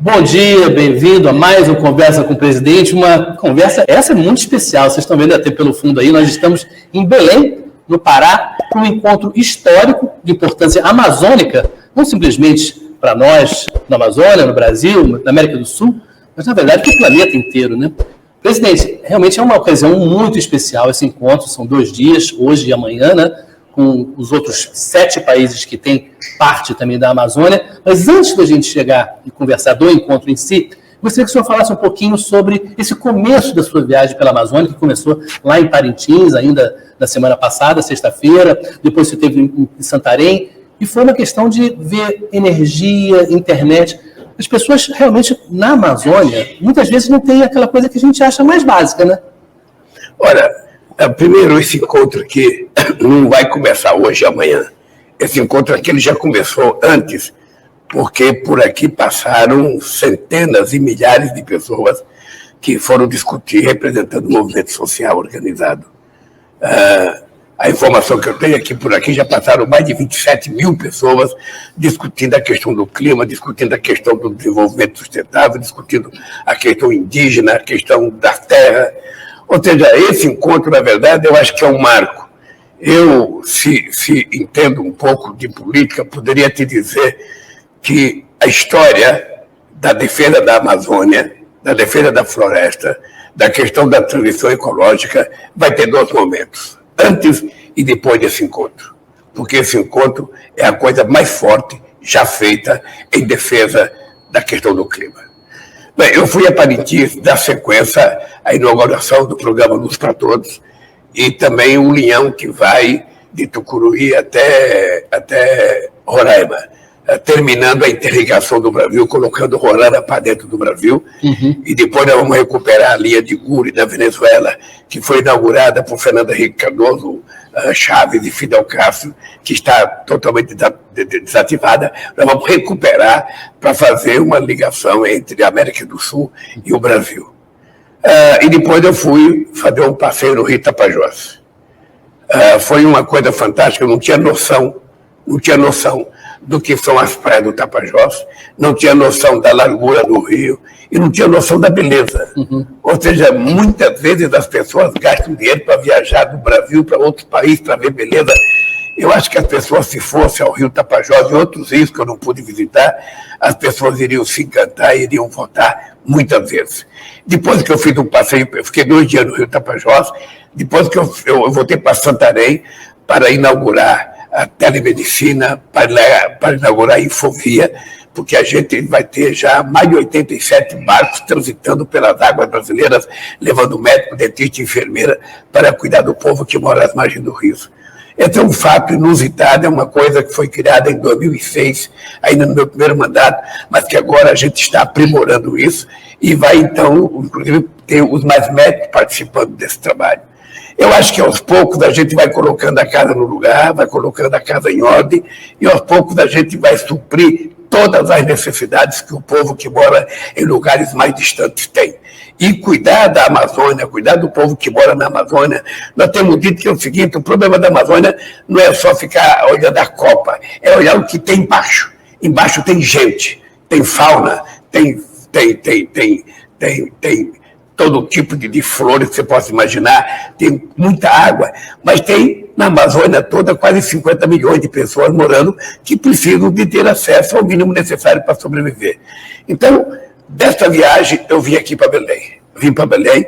Bom dia, bem-vindo a mais um Conversa com o Presidente. Uma conversa, essa é muito especial, vocês estão vendo até pelo fundo aí, nós estamos em Belém, no Pará, para um encontro histórico de importância amazônica, não simplesmente para nós, na Amazônia, no Brasil, na América do Sul, mas na verdade para o planeta inteiro, né? Presidente, realmente é uma ocasião muito especial esse encontro, são 2 dias, hoje e amanhã, né? Com os outros 7 países que têm parte também da Amazônia. Mas antes da gente chegar e conversar do encontro em si, gostaria que o senhor falasse um pouquinho sobre esse começo da sua viagem pela Amazônia, que começou lá em Parintins, ainda na semana passada, sexta-feira, depois você esteve em Santarém, e foi uma questão de ver energia, internet. As pessoas realmente na Amazônia, muitas vezes não tem aquela coisa que a gente acha mais básica, né? Olha, primeiro, esse encontro aqui não vai começar hoje e amanhã. Esse encontro aqui ele já começou antes, porque por aqui passaram centenas e milhares de pessoas que foram discutir representando o movimento social organizado. A informação que eu tenho é que por aqui já passaram mais de 27 mil pessoas discutindo a questão do clima, discutindo a questão do desenvolvimento sustentável, discutindo a questão indígena, a questão da terra. Ou seja, esse encontro, na verdade, eu acho que é um marco. Eu, se entendo um pouco de política, poderia te dizer que a história da defesa da Amazônia, da defesa da floresta, da questão da transição ecológica, vai ter 2 momentos, antes e depois desse encontro. Porque esse encontro é a coisa mais forte já feita em defesa da questão do clima. Bem, eu fui a Parintins dar sequência à inauguração do programa Luz para Todos e também o Linhão que vai de Tucuruí até Roraima, terminando a interligação do Brasil, colocando Roraima para dentro do Brasil. E depois nós vamos recuperar a linha de Guri da Venezuela, que foi inaugurada por Fernando Henrique Cardoso, Chaves e Fidel Castro, que está totalmente desativada. Nós vamos recuperar para fazer uma ligação entre a América do Sul e o Brasil. E depois eu fui fazer um passeio no Rio Tapajós. Foi uma coisa fantástica, eu não tinha noção do que são as praias do Tapajós, não tinha noção da largura do rio e não tinha noção da beleza. Ou seja, muitas vezes as pessoas gastam dinheiro para viajar do Brasil para outro país para ver beleza. Eu acho que as pessoas, se fossem ao Rio Tapajós e outros rios que eu não pude visitar, as pessoas iriam se encantar e iriam voltar muitas vezes. Depois que eu fiz um passeio, eu fiquei 2 dias no Rio Tapajós, depois que eu voltei para Santarém para inaugurar a telemedicina, para inaugurar a Infovia, porque a gente vai ter já mais de 87 barcos transitando pelas águas brasileiras, levando médico, dentista e enfermeira para cuidar do povo que mora às margens do rio. Esse é um fato inusitado, é uma coisa que foi criada em 2006, ainda no meu primeiro mandato, mas que agora a gente está aprimorando isso e vai, então, inclusive, ter os mais médicos participando desse trabalho. Eu acho que aos poucos a gente vai colocando a casa no lugar, vai colocando a casa em ordem, e aos poucos a gente vai suprir todas as necessidades que o povo que mora em lugares mais distantes tem. E cuidar da Amazônia, cuidar do povo que mora na Amazônia. Nós temos dito que é o seguinte: o problema da Amazônia não é só ficar olhando a copa, é olhar o que tem embaixo. Embaixo tem gente, tem fauna, tem todo tipo de flores que você possa imaginar, tem muita água, mas tem na Amazônia toda quase 50 milhões de pessoas morando que precisam de ter acesso ao mínimo necessário para sobreviver. Então, desta viagem, eu vim aqui para Belém. Vim para Belém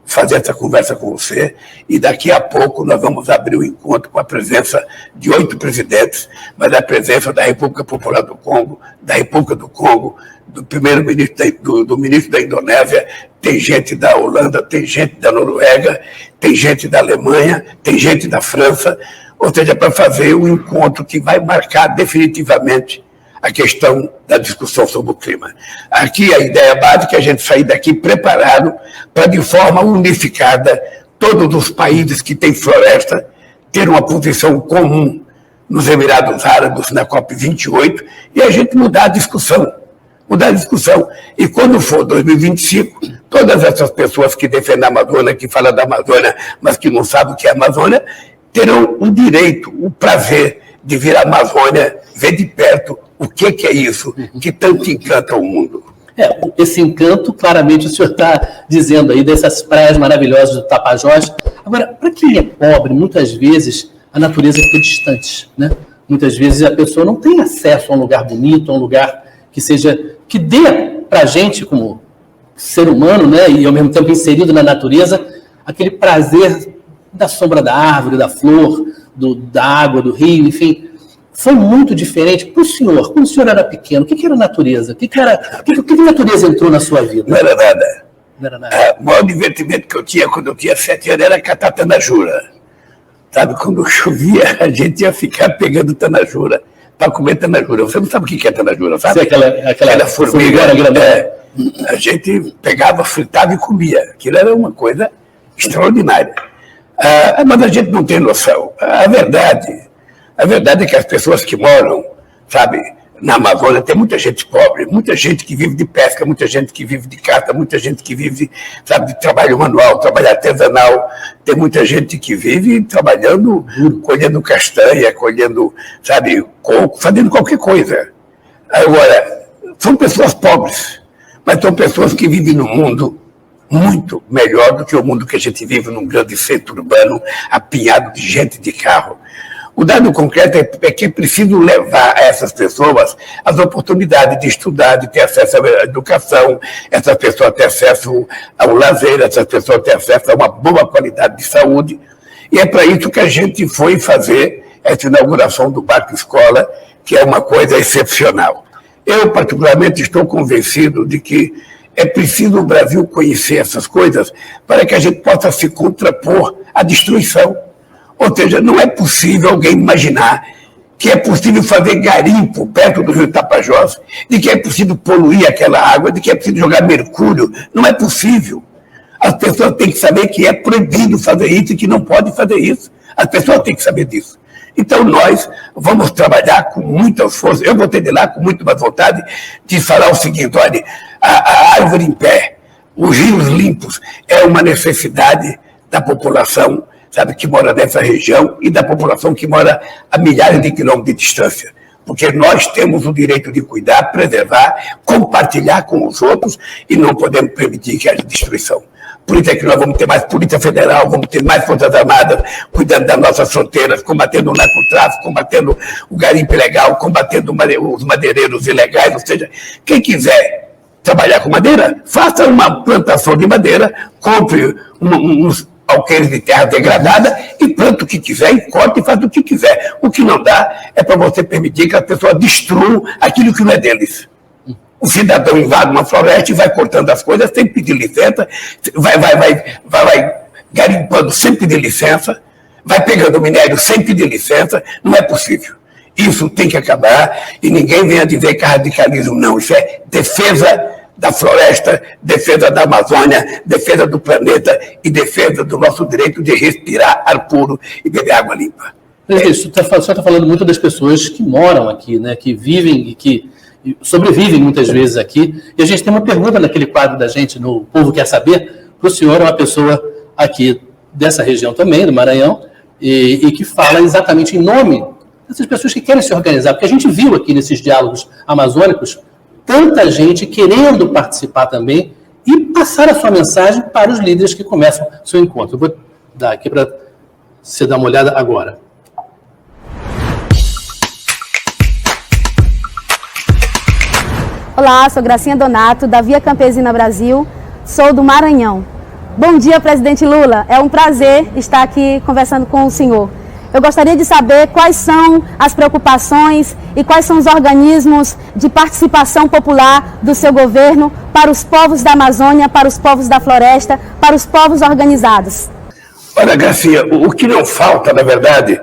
fazer essa conversa com você e daqui a pouco nós vamos abrir o encontro com a presença de 8 presidentes, mas a presença da República Popular do Congo, da República do Congo, do primeiro-ministro do ministro da Indonésia, tem gente da Holanda, tem gente da Noruega, tem gente da Alemanha, tem gente da França, ou seja, para fazer um encontro que vai marcar definitivamente a questão da discussão sobre o clima. Aqui a ideia básica é a gente sair daqui preparado para, de forma unificada, todos os países que têm floresta ter uma posição comum nos Emirados Árabes, na COP28, e a gente mudar a discussão. E quando for 2025, todas essas pessoas que defendem a Amazônia, que falam da Amazônia, mas que não sabem o que é a Amazônia, terão o direito, o prazer de vir à Amazônia, ver de perto o que é isso que tanto encanta o mundo. Esse encanto, claramente, o senhor está dizendo aí dessas praias maravilhosas do Tapajós. Agora, para quem é pobre, muitas vezes a natureza fica distante, né? Muitas vezes a pessoa não tem acesso a um lugar bonito, a um lugar que dê para a gente, como ser humano, né? E ao mesmo tempo inserido na natureza, aquele prazer da sombra da árvore, da flor, da água, do rio, enfim. Foi muito diferente para o senhor. Quando o senhor era pequeno, o que era natureza? O que natureza entrou na sua vida? Não era nada. Não era nada. O maior divertimento que eu tinha quando eu tinha 7 anos era catar tanajura. Sabe, quando chovia, a gente ia ficar pegando tanajura para comer tanajura. Você não sabe o que é tanajura, sabe? Sim, aquela formiga. A gente pegava, fritava e comia. Aquilo era uma coisa extraordinária. Mas a gente não tem noção. A verdade é que as pessoas que moram, sabe, na Amazônia, tem muita gente pobre, muita gente que vive de pesca, muita gente que vive de caça, muita gente que vive, sabe, de trabalho manual, trabalho artesanal. Tem muita gente que vive trabalhando, colhendo castanha, colhendo, sabe, coco, fazendo qualquer coisa. Agora, são pessoas pobres, mas são pessoas que vivem num mundo muito melhor do que o mundo que a gente vive num grande centro urbano, apinhado de gente de carro. O dado concreto é que é preciso levar a essas pessoas as oportunidades de estudar, de ter acesso à educação, essas pessoas ter acesso ao lazer, essas pessoas ter acesso a uma boa qualidade de saúde. E é para isso que a gente foi fazer essa inauguração do Parque Escola, que é uma coisa excepcional. Eu, particularmente, estou convencido de que é preciso o Brasil conhecer essas coisas para que a gente possa se contrapor à destruição. Ou seja, não é possível alguém imaginar que é possível fazer garimpo perto do rio Tapajós, de que é possível poluir aquela água, de que é possível jogar mercúrio. Não é possível. As pessoas têm que saber que é proibido fazer isso e que não pode fazer isso. As pessoas têm que saber disso. Então, nós vamos trabalhar com muita força. Eu vou ter de lá com muito mais vontade de falar o seguinte: olha, a árvore em pé, os rios limpos, é uma necessidade da população, sabe, que mora nessa região e da população que mora a milhares de quilômetros de distância. Porque nós temos o direito de cuidar, preservar, compartilhar com os outros e não podemos permitir que haja destruição. Por isso é que nós vamos ter mais Polícia Federal, vamos ter mais Forças Armadas cuidando das nossas fronteiras, combatendo o narcotráfico, combatendo o garimpo ilegal, combatendo os madeireiros ilegais. Ou seja, quem quiser trabalhar com madeira, faça uma plantação de madeira, compre uns alqueires de terra degradada e planta o que quiser e corta e faz o que quiser. O que não dá é para você permitir que as pessoas destruam aquilo que não é deles. O cidadão invade uma floresta e vai cortando as coisas sem pedir licença, vai garimpando sem pedir licença, vai pegando minério sem pedir licença. Não é possível. Isso tem que acabar e ninguém venha dizer que é radicalismo, não. Isso é defesa da floresta, defesa da Amazônia, defesa do planeta e defesa do nosso direito de respirar ar puro e beber água limpa. Presidente, o senhor está falando muito das pessoas que moram aqui, né, que vivem e que sobrevivem muitas vezes aqui. E a gente tem uma pergunta naquele quadro da gente, no Povo Quer Saber, para o senhor, é uma pessoa aqui dessa região também, do Maranhão, e que fala exatamente em nome dessas pessoas que querem se organizar, porque a gente viu aqui nesses diálogos amazônicos tanta gente querendo participar também e passar a sua mensagem para os líderes que começam o seu encontro. Eu vou dar aqui para você dar uma olhada agora. Olá, sou Gracinha Donato, da Via Campesina Brasil, sou do Maranhão. Bom dia, presidente Lula. É um prazer estar aqui conversando com o senhor. Eu gostaria de saber quais são as preocupações e quais são os organismos de participação popular do seu governo para os povos da Amazônia, para os povos da floresta, para os povos organizados. Olha, Gracinha, o que não falta, na verdade,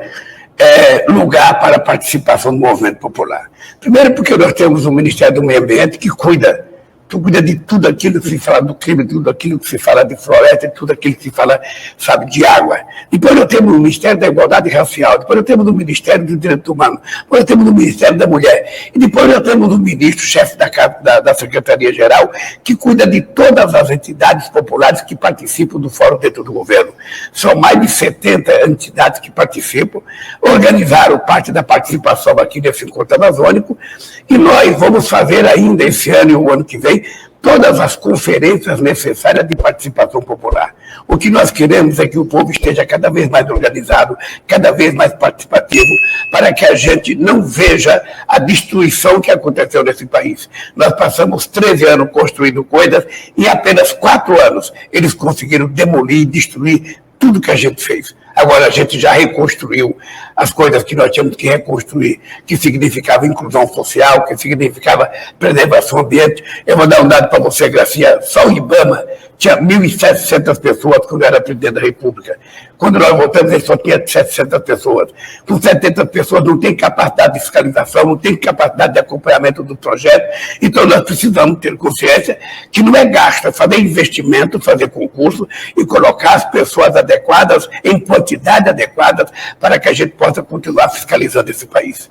é lugar para a participação do movimento popular. Primeiro porque nós temos o Ministério do Meio Ambiente que cuida de tudo aquilo que se fala do clima, tudo aquilo que se fala de floresta, tudo aquilo que se fala, sabe, de água. Depois nós temos o Ministério da Igualdade Racial, depois nós temos o Ministério do Direito Humano, depois nós temos o Ministério da Mulher, e depois nós temos o ministro, chefe da Secretaria-Geral, que cuida de todas as entidades populares que participam do fórum dentro do governo. São mais de 70 entidades que participam, organizaram parte da participação aqui nesse encontro amazônico, e nós vamos fazer ainda esse ano e o ano que vem todas as conferências necessárias de participação popular. O que nós queremos é que o povo esteja cada vez mais organizado, cada vez mais participativo, para que a gente não veja a destruição que aconteceu nesse país. Nós passamos 13 anos construindo coisas e em apenas 4 anos eles conseguiram demolir e destruir tudo que a gente fez. Agora a gente já reconstruiu as coisas que nós tínhamos que reconstruir, que significava inclusão social, que significava preservação do ambiente. Eu vou dar um dado para você, Gracinha. Só o IBAMA tinha 1.700 pessoas quando eu era presidente da República. Quando nós voltamos, ele só tinha 700 pessoas. Com 70 pessoas não tem capacidade de fiscalização, não tem capacidade de acompanhamento do projeto. Então nós precisamos ter consciência que não é gasto, é fazer investimento, fazer concurso e colocar as pessoas adequadas em quantidade adequada para que a gente possa continuar fiscalizando esse país.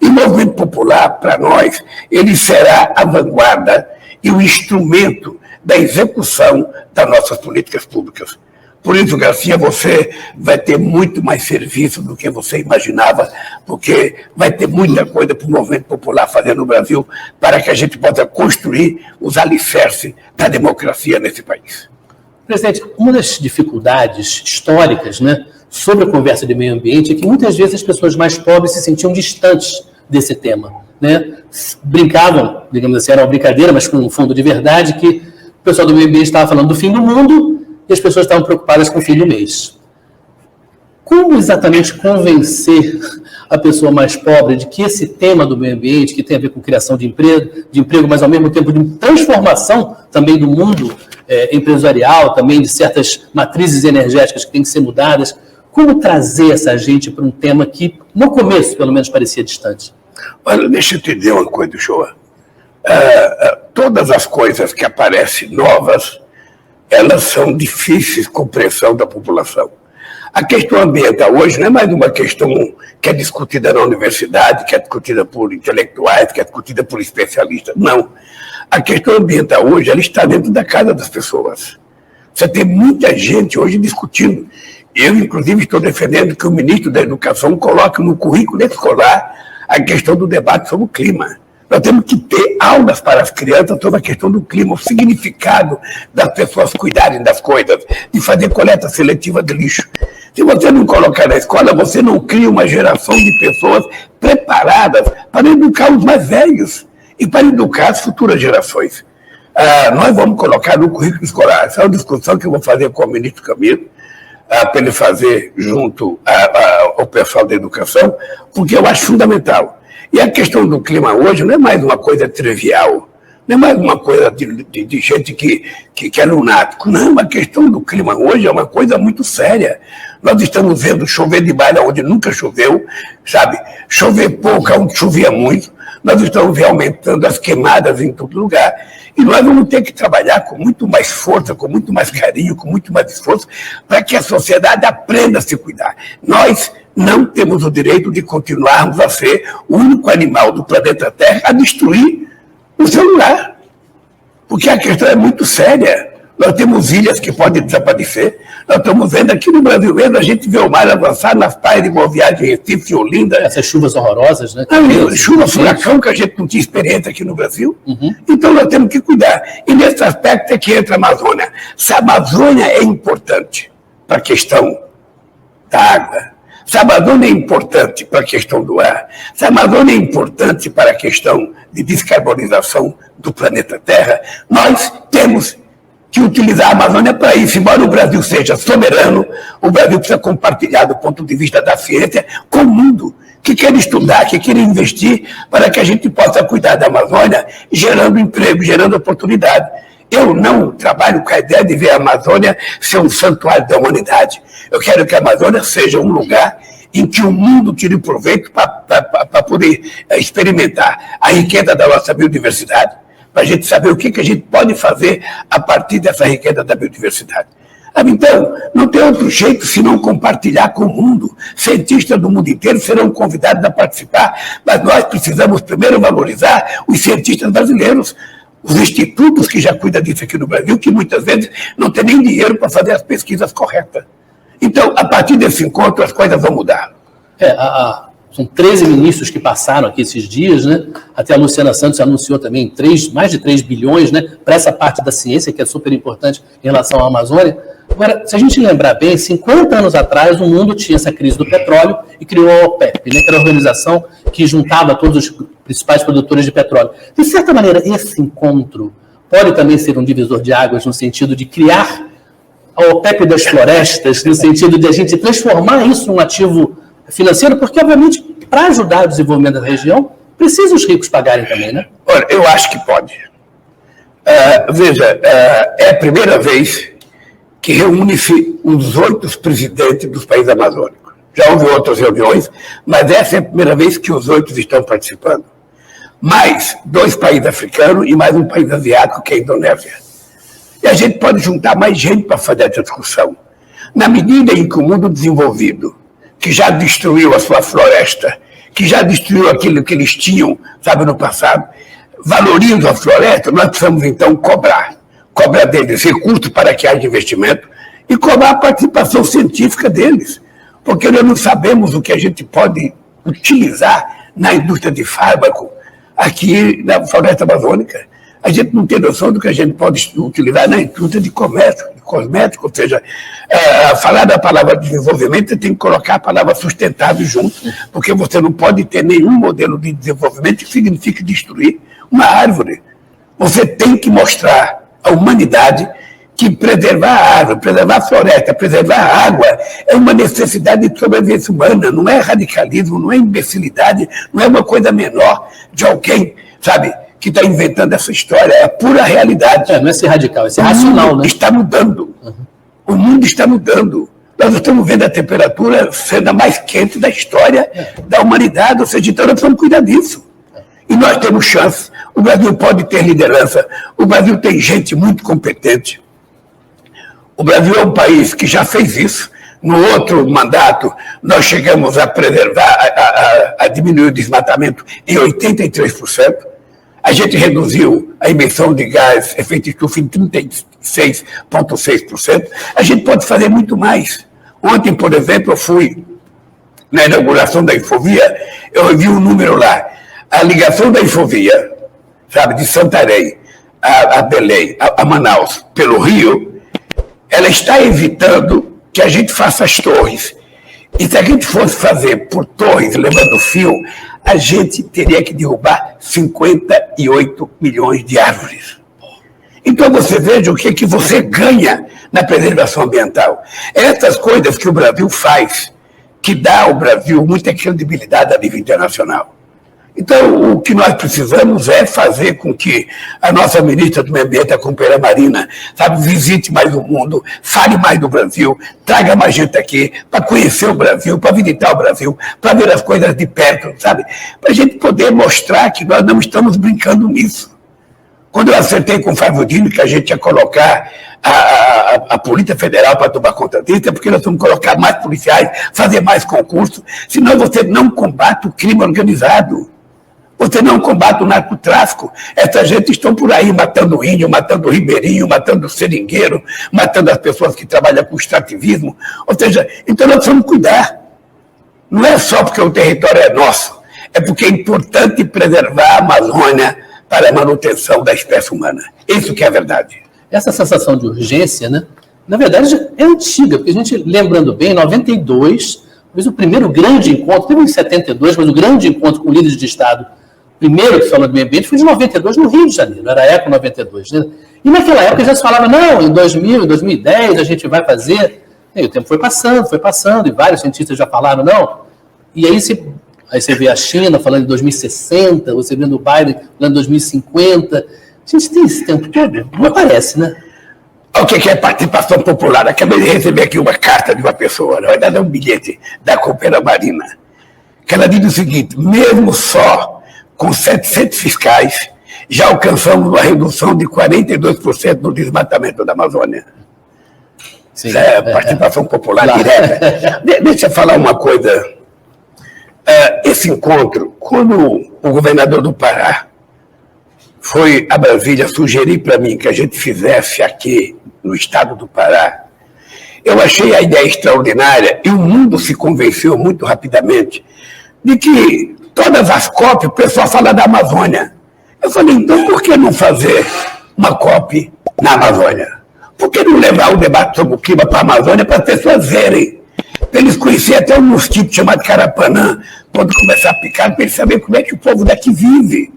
E o movimento popular, para nós, ele será a vanguarda e o instrumento da execução das nossas políticas públicas. Por isso, Garcia, você vai ter muito mais serviço do que você imaginava, porque vai ter muita coisa para o movimento popular fazer no Brasil para que a gente possa construir os alicerces da democracia nesse país. Presidente, uma das dificuldades históricas, né, sobre a conversa de meio ambiente é que muitas vezes as pessoas mais pobres se sentiam distantes desse tema, né? Brincavam, digamos assim, era uma brincadeira, mas com um fundo de verdade, que o pessoal do meio ambiente estava falando do fim do mundo e as pessoas estavam preocupadas com o fim do mês. Como exatamente convencer a pessoa mais pobre de que esse tema do meio ambiente, que tem a ver com criação de emprego, mas ao mesmo tempo de transformação também do mundo empresarial, também de certas matrizes energéticas que têm que ser mudadas, como trazer essa gente para um tema que, no começo, pelo menos, parecia distante? Olha, deixa eu te dizer uma coisa, João. Todas as coisas que aparecem novas, elas são difíceis de compreensão da população. A questão ambiental hoje não é mais uma questão que é discutida na universidade, que é discutida por intelectuais, que é discutida por especialistas. Não. A questão ambiental hoje, ela está dentro da casa das pessoas. Você tem muita gente hoje discutindo. Eu, inclusive, estou defendendo que o ministro da Educação coloque no currículo escolar a questão do debate sobre o clima. Nós temos que ter aulas para as crianças sobre a questão do clima, o significado das pessoas cuidarem das coisas, de fazer coleta seletiva de lixo. Se você não colocar na escola, você não cria uma geração de pessoas preparadas para educar os mais velhos e para educar as futuras gerações. Nós vamos colocar no currículo escolar. Essa é uma discussão que eu vou fazer com o ministro Camilo, para ele fazer junto ao pessoal da educação, porque eu acho fundamental. E a questão do clima hoje não é mais uma coisa trivial, não é mais uma coisa de gente que é lunático. Não, a questão do clima hoje é uma coisa muito séria. Nós estamos vendo chover demais onde nunca choveu, sabe? Chover pouco onde chovia muito. Nós estamos vendo aumentando as queimadas em todo lugar. E nós vamos ter que trabalhar com muito mais força, com muito mais carinho, com muito mais esforço, para que a sociedade aprenda a se cuidar. Nós não temos o direito de continuarmos a ser o único animal do planeta Terra a destruir o celular. Porque a questão é muito séria. Nós temos ilhas que podem desaparecer. Nós estamos vendo aqui no Brasil mesmo, a gente vê o mar avançar nas praias de Boa Viagem, Recife e Olinda. Essas chuvas horrorosas, né? Chuva, furacão, que a gente não tinha experiência aqui no Brasil. Então nós temos que cuidar. E nesse aspecto é que entra a Amazônia. Se a Amazônia é importante para a questão da água, se a Amazônia é importante para a questão do ar, se a Amazônia é importante para a questão de descarbonização do planeta Terra, nós temos que utilizar a Amazônia para isso. Embora o Brasil seja soberano, o Brasil precisa compartilhar do ponto de vista da ciência com o mundo que quer estudar, que quer investir para que a gente possa cuidar da Amazônia, gerando emprego, gerando oportunidade. Eu não trabalho com a ideia de ver a Amazônia ser um santuário da humanidade. Eu quero que a Amazônia seja um lugar em que o mundo tire proveito para poder experimentar a riqueza da nossa biodiversidade, para a gente saber o que a gente pode fazer a partir dessa riqueza da biodiversidade. Então, não tem outro jeito senão compartilhar com o mundo. Cientistas do mundo inteiro serão convidados a participar, mas nós precisamos primeiro valorizar os cientistas brasileiros, os institutos que já cuidam disso aqui no Brasil, que muitas vezes não tem nem dinheiro para fazer as pesquisas corretas. Então, a partir desse encontro, as coisas vão mudar. São 13 ministros que passaram aqui esses dias, né? Até a Luciana Santos anunciou também mais de 3 bilhões, né, para essa parte da ciência, que é super importante em relação à Amazônia. Agora, se a gente lembrar bem, 50 anos atrás, o mundo tinha essa crise do petróleo e criou a OPEP, né, que era a organização que juntava todos os principais produtores de petróleo. De certa maneira, esse encontro pode também ser um divisor de águas no sentido de criar a OPEP das florestas, no sentido de a gente transformar isso num ativo financeiro, porque, obviamente, para ajudar o desenvolvimento da região, precisa os ricos pagarem também, né? Olha, eu acho que pode. Veja, é a primeira vez que reúne-se os 8 presidentes dos países amazônicos. Já houve outras reuniões, mas essa é a primeira vez que os 8 estão participando. Mais 2 países africanos e mais um país asiático, que é a Indonésia. E a gente pode juntar mais gente para fazer essa discussão. Na medida em que o mundo desenvolvido, que já destruiu a sua floresta, que já destruiu aquilo que eles tinham, sabe, no passado, valoriza a floresta, nós precisamos, então, cobrar deles recursos para que haja investimento e cobrar a participação científica deles, porque nós não sabemos o que a gente pode utilizar na indústria de fármaco aqui na floresta amazônica. A gente não tem noção do que a gente pode utilizar na indústria de comércio, de cosmético, ou seja, falar da palavra desenvolvimento, você tem que colocar a palavra sustentável junto, porque você não pode ter nenhum modelo de desenvolvimento que signifique destruir uma árvore. Você tem que mostrar à humanidade que preservar a árvore, preservar a floresta, preservar a água é uma necessidade de sobrevivência humana, não é radicalismo, não é imbecilidade, não é uma coisa menor de alguém, sabe, que está inventando essa história, é a pura realidade. Não é ser radical, é ser racional, né? Está mudando. O mundo está mudando. Nós estamos vendo a temperatura sendo a mais quente da história da humanidade, ou seja, então nós precisamos cuidar disso. E nós temos chance. O Brasil pode ter liderança. O Brasil tem gente muito competente. O Brasil é um país que já fez isso. No outro mandato, nós chegamos a preservar, a diminuir o desmatamento em 83%. A gente reduziu a emissão de gás efeito estufa em 36,6%. A gente pode fazer muito mais. Ontem, por exemplo, eu fui na inauguração da Infovia, eu vi um número lá. A ligação da Infovia, sabe, de Santarém a Belém, a Manaus, pelo Rio, ela está evitando que a gente faça as torres. E se a gente fosse fazer por torres, levando fio, a gente teria que derrubar 58 milhões de árvores. Então você veja o que você ganha na preservação ambiental. Essas coisas que o Brasil faz, que dá ao Brasil muita credibilidade a nível internacional. Então, o que nós precisamos é fazer com que a nossa ministra do Meio Ambiente, a companheira Marina, sabe, visite mais o mundo, fale mais do Brasil, traga mais gente aqui para conhecer o Brasil, para visitar o Brasil, para ver as coisas de perto, sabe? Para a gente poder mostrar que nós não estamos brincando nisso. Quando eu acertei com o Favudino que a gente ia colocar a Polícia Federal para tomar conta disso, é porque nós vamos colocar mais policiais, fazer mais concursos, senão você não combate o crime organizado. Você não combate o narcotráfico. Essa gente estão por aí matando índio, matando ribeirinho, matando seringueiro, matando as pessoas que trabalham com extrativismo. Ou seja, então nós precisamos cuidar. Não é só porque o território é nosso, é porque é importante preservar a Amazônia para a manutenção da espécie humana. Isso que é a verdade. Essa sensação de urgência, né, na verdade, é antiga, porque a gente, lembrando bem, em 92, talvez o primeiro grande encontro, teve em 72, mas o grande encontro com líderes de Estado, primeiro que falou do meio ambiente, foi de 92 no Rio de Janeiro, era a Eco 92. Né? E naquela época já se falava, não, em 2000, em 2010 a gente vai fazer. E o tempo foi passando, e vários cientistas já falaram, não. E aí você vê a China falando em 2060, você vê o Biden falando em 2050. A gente tem esse tempo todo? Não parece, né? O que é participação popular? Acabei de receber aqui uma carta de uma pessoa, na verdade é um bilhete da companheira Marina, que ela diz o seguinte: mesmo só com 700 fiscais, já alcançamos uma redução de 42% no desmatamento da Amazônia. Sim, isso é participação popular direta. Deixa eu falar uma coisa. Esse encontro, quando o governador do Pará foi a Brasília sugerir para mim que a gente fizesse aqui no estado do Pará, eu achei a ideia extraordinária e o mundo se convenceu muito rapidamente, de que todas as COP, o pessoal fala da Amazônia. Eu falei, então por que não fazer uma COP na Amazônia? Por que não levar o debate sobre o clima para a Amazônia para as pessoas verem? Para eles conhecerem até um mosquito chamado carapanã, quando começar a picar, para eles saberem como é que o povo daqui vive.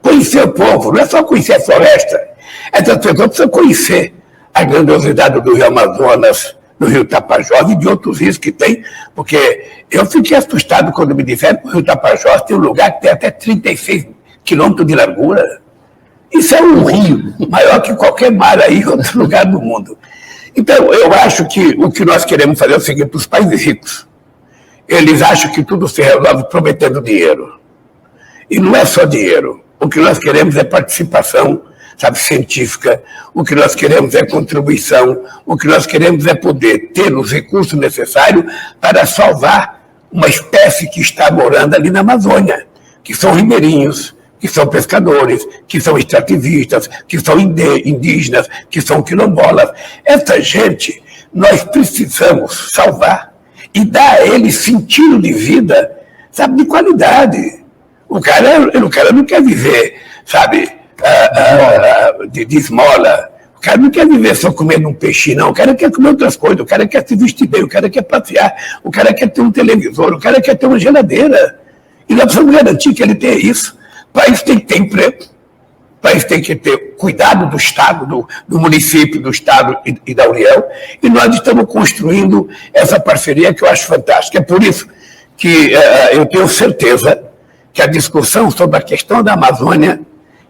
Conhecer o povo, não é só conhecer a floresta. Essas pessoas precisam conhecer a grandiosidade do Rio Amazonas, do Rio Tapajós e de outros rios que tem, porque eu fiquei assustado quando me disseram que o Rio Tapajós tem um lugar que tem até 36 quilômetros de largura. Isso é um rio maior que qualquer mar aí em outro lugar do mundo. Então, eu acho que o que nós queremos fazer é o seguinte, para os países ricos, eles acham que tudo se resolve prometendo dinheiro. E não é só dinheiro. O que nós queremos é participação, sabe, científica. O que nós queremos é contribuição. O que nós queremos é poder ter os recursos necessários para salvar uma espécie que está morando ali na Amazônia, que são ribeirinhos, que são pescadores, que são extrativistas, que são indígenas, que são quilombolas. Essa gente, nós precisamos salvar e dar a eles sentido de vida, sabe, de qualidade. O cara não quer viver, sabe, de esmola. O cara não quer viver só comendo um peixe, não. O cara quer comer outras coisas. O cara quer se vestir bem. O cara quer passear. O cara quer ter um televisor. O cara quer ter uma geladeira. E nós precisamos garantir que ele tenha isso. O país tem que ter emprego. O país tem que ter cuidado do Estado, do município, do Estado e da União. E nós estamos construindo essa parceria que eu acho fantástica. É por isso que eu tenho certeza que a discussão sobre a questão da Amazônia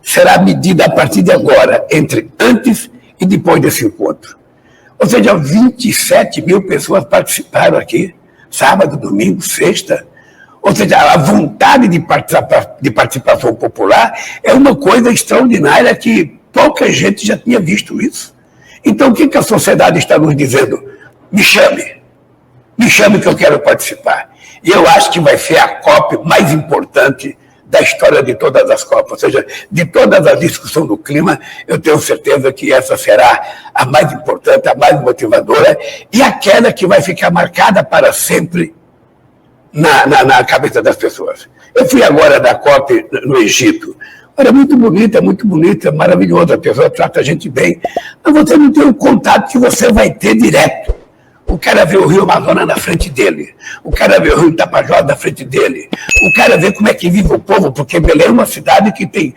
será medida a partir de agora, entre antes e depois desse encontro. Ou seja, 27 mil pessoas participaram aqui, sábado, domingo, sexta. Ou seja, a vontade de participação popular é uma coisa extraordinária que pouca gente já tinha visto isso. Então, o que a sociedade está nos dizendo? Me chame que eu quero participar. E eu acho que vai ser a COP mais importante da história de todas as COPs, ou seja, de todas as discussões do clima, eu tenho certeza que essa será a mais importante, a mais motivadora e aquela que vai ficar marcada para sempre na cabeça das pessoas. Eu fui agora da COP no Egito. Olha, muito bonita, maravilhosa, a pessoa trata a gente bem, mas você não tem o contato que você vai ter direto. O cara vê o Rio Amazonas na frente dele, o cara vê o Rio Tapajós na frente dele, o cara vê como é que vive o povo, porque Belém é uma cidade que tem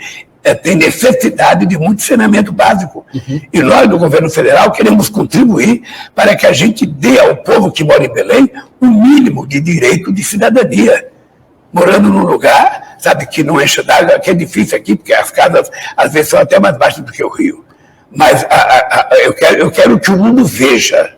necessidade de muito saneamento básico. Uhum. E nós, do governo federal, queremos contribuir para que a gente dê ao povo que mora em Belém o mínimo de direito de cidadania. Morando num lugar, sabe, que não enche d'água, que é difícil aqui, porque as casas, às vezes, são até mais baixas do que o rio. Mas eu quero que o mundo veja.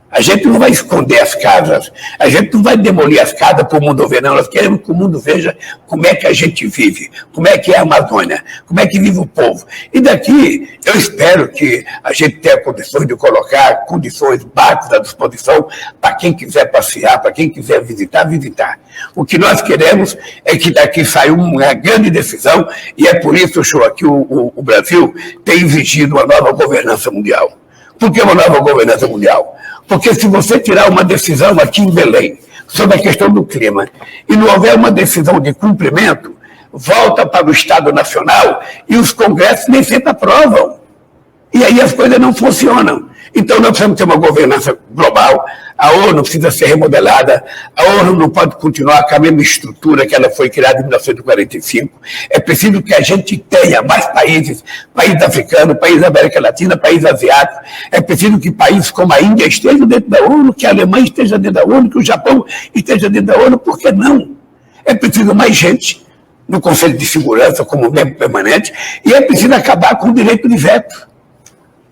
A gente não vai esconder as casas, a gente não vai demolir as casas para o mundo ver, não. Nós queremos que o mundo veja como é que a gente vive, como é que é a Amazônia, como é que vive o povo. E daqui, eu espero que a gente tenha condições de colocar condições básicas à disposição para quem quiser passear, para quem quiser visitar. O que nós queremos é que daqui saia uma grande decisão, e é por isso, Shoa, que o Brasil tem exigido uma nova governança mundial. Por que uma nova governança mundial? Porque se você tirar uma decisão aqui em Belém sobre a questão do clima e não houver uma decisão de cumprimento, volta para o Estado Nacional e os congressos nem sempre aprovam. E aí as coisas não funcionam. Então nós precisamos ter uma governança global, a ONU precisa ser remodelada, a ONU não pode continuar com a mesma estrutura que ela foi criada em 1945. É preciso que a gente tenha mais países africanos, países da América Latina, países asiáticos. É preciso que países como a Índia estejam dentro da ONU, que a Alemanha esteja dentro da ONU, que o Japão esteja dentro da ONU. Por que não? É preciso mais gente no Conselho de Segurança como membro permanente e é preciso acabar com o direito de veto.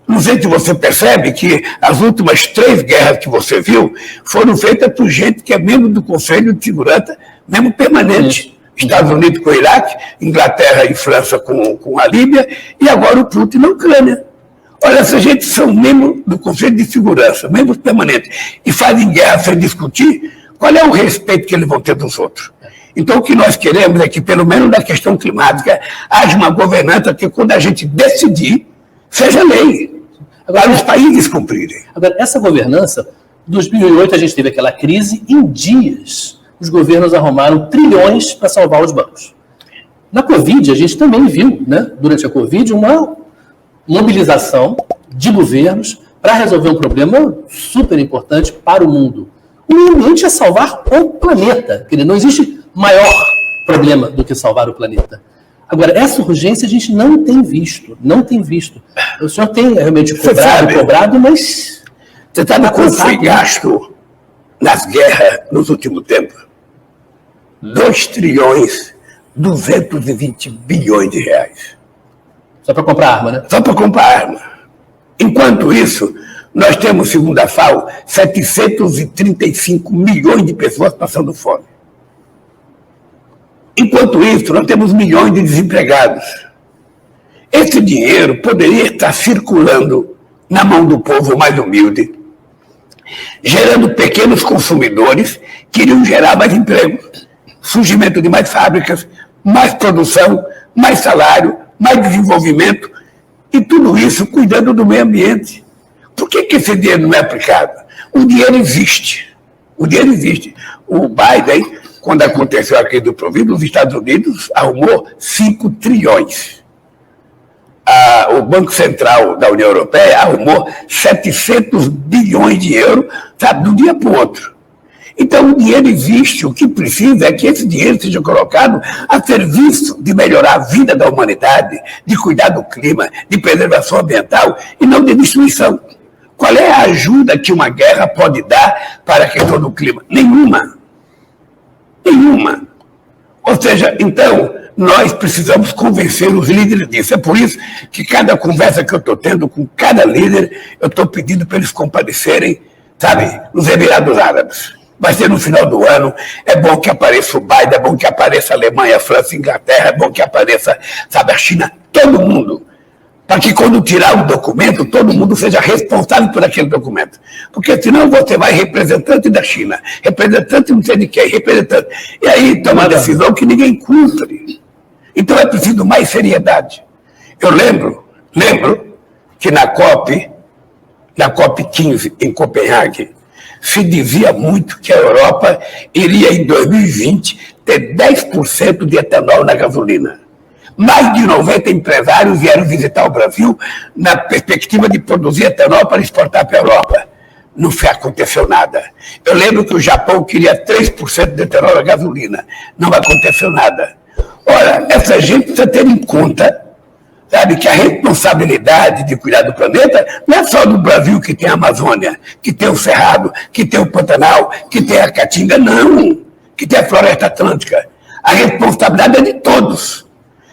Não sei se você percebe que as últimas 3 guerras que você viu foram feitas por gente que é membro do Conselho de Segurança, membro permanente. Estados Unidos com o Iraque, Inglaterra e França com a Líbia, e agora o Putin na Ucrânia. Olha, essa gente são membros do Conselho de Segurança, membros permanentes, e fazem guerra sem discutir, qual é o respeito que eles vão ter dos outros? Então, o que nós queremos é que, pelo menos na questão climática, haja uma governança que, quando a gente decidir, seja lei. Agora, os países cumprirem. Agora, essa governança, em 2008 a gente teve aquela crise em dias. os governos arrumaram trilhões para salvar os bancos. Na Covid, a gente também viu, né, durante a Covid, uma mobilização de governos para resolver um problema super importante para o mundo. O meio ambiente é salvar o planeta. Não existe maior problema do que salvar o planeta. Agora, essa urgência a gente não tem visto. Não tem visto. O senhor tem realmente cobrado, mas... Você sabe quanto foi gasto nas guerras nos últimos tempos? 2,220 bilhões de reais. Só para comprar arma, né? Só para comprar arma. Enquanto isso, nós temos, segundo a FAO, 735 milhões de pessoas passando fome. Enquanto isso, nós temos milhões de desempregados. Esse dinheiro poderia estar circulando na mão do povo mais humilde, gerando pequenos consumidores que iriam gerar mais emprego, surgimento de mais fábricas, mais produção, mais salário, mais desenvolvimento, e tudo isso cuidando do meio ambiente. Por que esse dinheiro não é aplicado? O dinheiro existe. O dinheiro existe. O Biden, quando aconteceu aqui do Covid, os Estados Unidos arrumou 5 trilhões. O Banco Central da União Europeia arrumou 700 bilhões de euros, sabe, de um dia para o outro. Então, o dinheiro existe, o que precisa é que esse dinheiro seja colocado a serviço de melhorar a vida da humanidade, de cuidar do clima, de preservação ambiental e não de destruição. Qual é a ajuda que uma guerra pode dar para a questão do clima? Nenhuma. Nenhuma. Ou seja, então, nós precisamos convencer os líderes disso. É por isso que cada conversa que eu estou tendo com cada líder, eu estou pedindo para eles comparecerem, sabe, nos Emirados Árabes. Vai ser no final do ano, é bom que apareça o Biden, é bom que apareça a Alemanha, a França, a Inglaterra, é bom que apareça, sabe, a China, todo mundo. Para que quando tirar o documento, todo mundo seja responsável por aquele documento. Porque senão você vai representante da China, representante não sei de quem, representante. E aí toma uma decisão que ninguém cumpre. Então é preciso mais seriedade. Eu lembro que na COP 15 em Copenhague, se dizia muito que a Europa iria em 2020 ter 10% de etanol na gasolina. Mais de 90 empresários vieram visitar o Brasil na perspectiva de produzir etanol para exportar para a Europa. Não aconteceu nada. Eu lembro que o Japão queria 3% de etanol na gasolina. Não aconteceu nada. Ora, essa gente precisa ter em conta, sabe, que a responsabilidade de cuidar do planeta não é só do Brasil, que tem a Amazônia, que tem o Cerrado, que tem o Pantanal, que tem a Caatinga, não, que tem a Floresta Atlântica. A responsabilidade é de todos.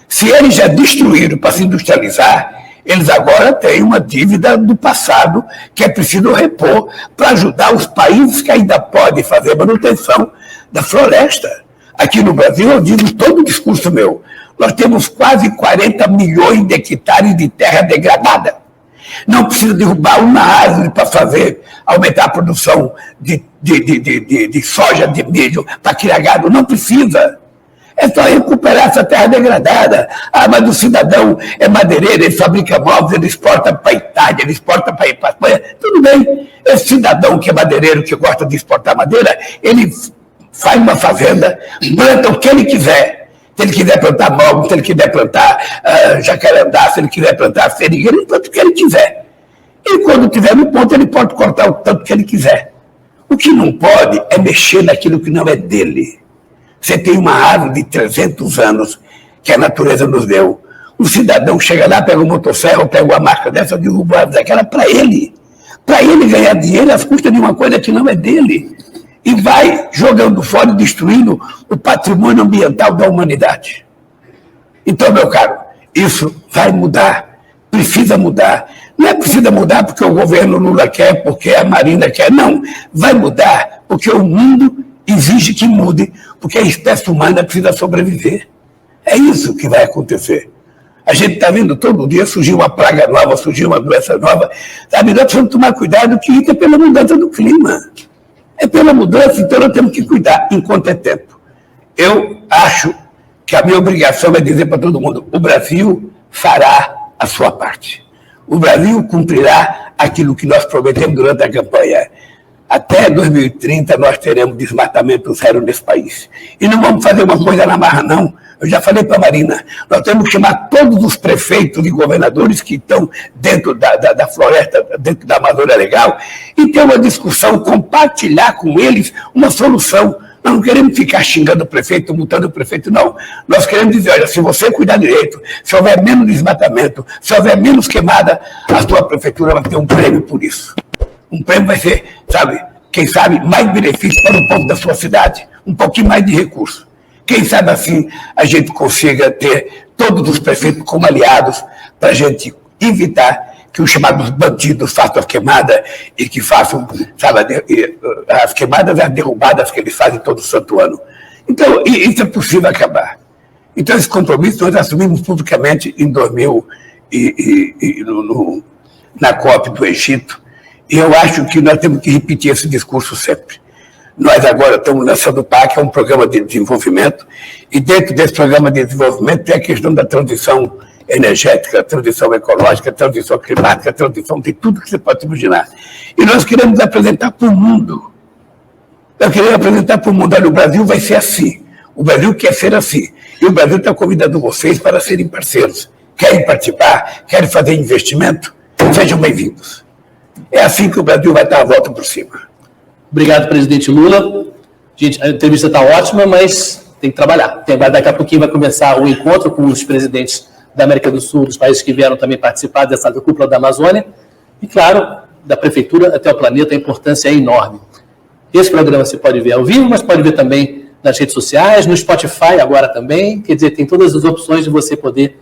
Se eles já destruíram para se industrializar, eles agora têm uma dívida do passado que é preciso repor para ajudar os países que ainda podem fazer manutenção da floresta. Aqui no Brasil, eu digo todo o discurso meu, nós temos quase 40 milhões de hectares de terra degradada. Não precisa derrubar uma árvore para aumentar a produção de soja, de milho, para criar gado. Não precisa. É só recuperar essa terra degradada. Ah, mas o cidadão é madeireiro, ele fabrica móveis, ele exporta para a Itália, ele exporta para a Espanha. Tudo bem. Esse cidadão que é madeireiro, que gosta de exportar madeira, ele faz uma fazenda, planta o que ele quiser. Se ele quiser plantar móvel, se ele quiser plantar jacarandá, se ele quiser plantar seringueira, ele planta o que ele quiser. E quando tiver no ponto, ele pode cortar o tanto que ele quiser. O que não pode é mexer naquilo que não é dele. Você tem uma árvore de 300 anos que a natureza nos deu. O cidadão chega lá, pega uma motosserra ou pega uma marca dessa, derruba a árvore daquela para ele. Para ele ganhar dinheiro às custas de uma coisa que não é dele. E vai jogando fora e destruindo o patrimônio ambiental da humanidade. Então, meu caro, isso vai mudar, precisa mudar. Não é precisa mudar porque o governo Lula quer, porque a Marina quer, não. Vai mudar porque o mundo exige que mude, porque a espécie humana precisa sobreviver. É isso que vai acontecer. A gente está vendo todo dia surgir uma praga nova, surgir uma doença nova. Sabe, nós precisamos tomar cuidado que isso é pela mudança do clima. É pela mudança, então nós temos que cuidar enquanto é tempo. Eu acho que a minha obrigação é dizer para todo mundo, o Brasil fará a sua parte. O Brasil cumprirá aquilo que nós prometemos durante a campanha. até 2030 nós teremos desmatamento zero nesse país. E não vamos fazer uma coisa na marra, não. Eu já falei para a Marina, nós temos que chamar todos os prefeitos e governadores que estão dentro da floresta, dentro da Amazônia Legal, e ter uma discussão, compartilhar com eles uma solução. Nós não queremos ficar xingando o prefeito, multando o prefeito, não. Nós queremos dizer, olha, se você cuidar direito, se houver menos desmatamento, se houver menos queimada, a sua prefeitura vai ter um prêmio por isso. Um prêmio vai ser, sabe, quem sabe, mais benefício para o povo da sua cidade, um pouquinho mais de recurso. Quem sabe assim a gente consiga ter todos os prefeitos como aliados para a gente evitar que os chamados bandidos façam as queimadas e que façam, sabe, as queimadas e as derrubadas que eles fazem todo santo ano. Então, isso é possível acabar. Então, esse compromisso nós assumimos publicamente em 2000 na COP do Egito, e eu acho que nós temos que repetir esse discurso sempre. Nós agora estamos lançando o PAC, é um programa de desenvolvimento, e dentro desse programa de desenvolvimento tem a questão da transição energética, transição ecológica, transição climática, transição de tudo que você pode imaginar. E nós queremos apresentar para o mundo. Nós queremos apresentar para o mundo, olha, o Brasil vai ser assim. O Brasil quer ser assim. E o Brasil está convidando vocês para serem parceiros. Querem participar? Querem fazer investimento? Sejam bem-vindos. É assim que o Brasil vai dar a volta por cima. Obrigado, presidente Lula. Gente, a entrevista está ótima, mas tem que trabalhar. Daqui a pouquinho vai começar o encontro com os presidentes da América do Sul, dos países que vieram também participar dessa cúpula da Amazônia. E, claro, da Prefeitura até o planeta, a importância é enorme. Esse programa você pode ver ao vivo, mas pode ver também nas redes sociais, no Spotify agora também. Quer dizer, tem todas as opções de você poder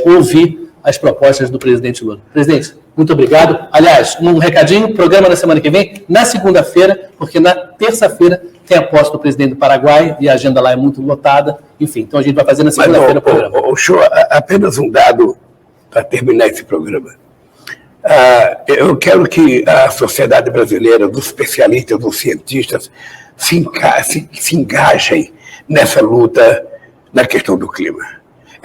ouvir as propostas do presidente Lula. Presidente, muito obrigado. Aliás, um recadinho, programa na semana que vem, na segunda-feira, porque na terça-feira tem a posse do presidente do Paraguai e a agenda lá é muito lotada. Enfim, então a gente vai fazer na segunda-feira o programa. Show, apenas um dado para terminar esse programa. Eu quero que a sociedade brasileira, dos especialistas, dos cientistas, se engajem nessa luta na questão do clima.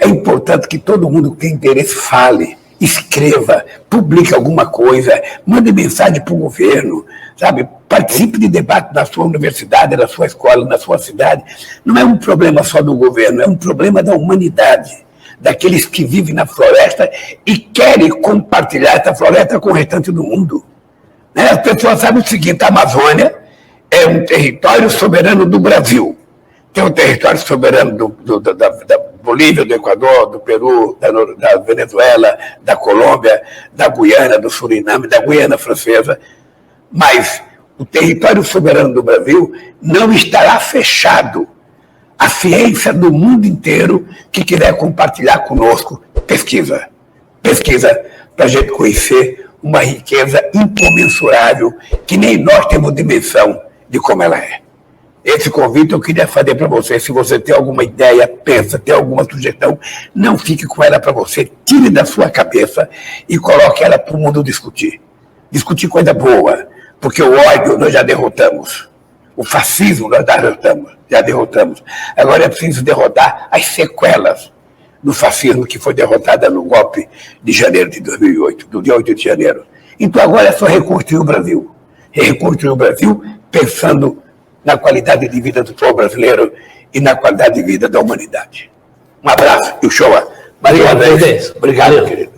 É importante que todo mundo que tem interesse fale, escreva, publique alguma coisa, mande mensagem para o governo, sabe? Participe de debate na sua universidade, na sua escola, na sua cidade. Não é um problema só do governo, é um problema da humanidade, daqueles que vivem na floresta e querem compartilhar essa floresta com o restante do mundo. Né? As pessoas sabem o seguinte, a Amazônia é um território soberano do Brasil. Tem um território soberano da Bolívia, do Equador, do Peru, da Venezuela, da Colômbia, da Guiana, do Suriname, da Guiana Francesa. Mas o território soberano do Brasil não estará fechado à ciência do mundo inteiro que quiser compartilhar conosco. Pesquisa para a gente conhecer uma riqueza incomensurável que nem nós temos dimensão de como ela é. Esse convite eu queria fazer para você. Se você tem alguma ideia, pensa, tem alguma sugestão, não fique com ela para você. Tire da sua cabeça e coloque ela para o mundo discutir. Discutir coisa boa, porque o ódio nós já derrotamos. O fascismo nós já derrotamos. Agora é preciso derrotar as sequelas do fascismo que foi derrotada no golpe de janeiro de 2008, do dia 8 de janeiro. Então agora é só reconstruir o Brasil. Reconstruir o Brasil pensando na qualidade de vida do povo brasileiro e na qualidade de vida da humanidade. Um abraço e o show. Obrigado, presidente. Obrigado, querido.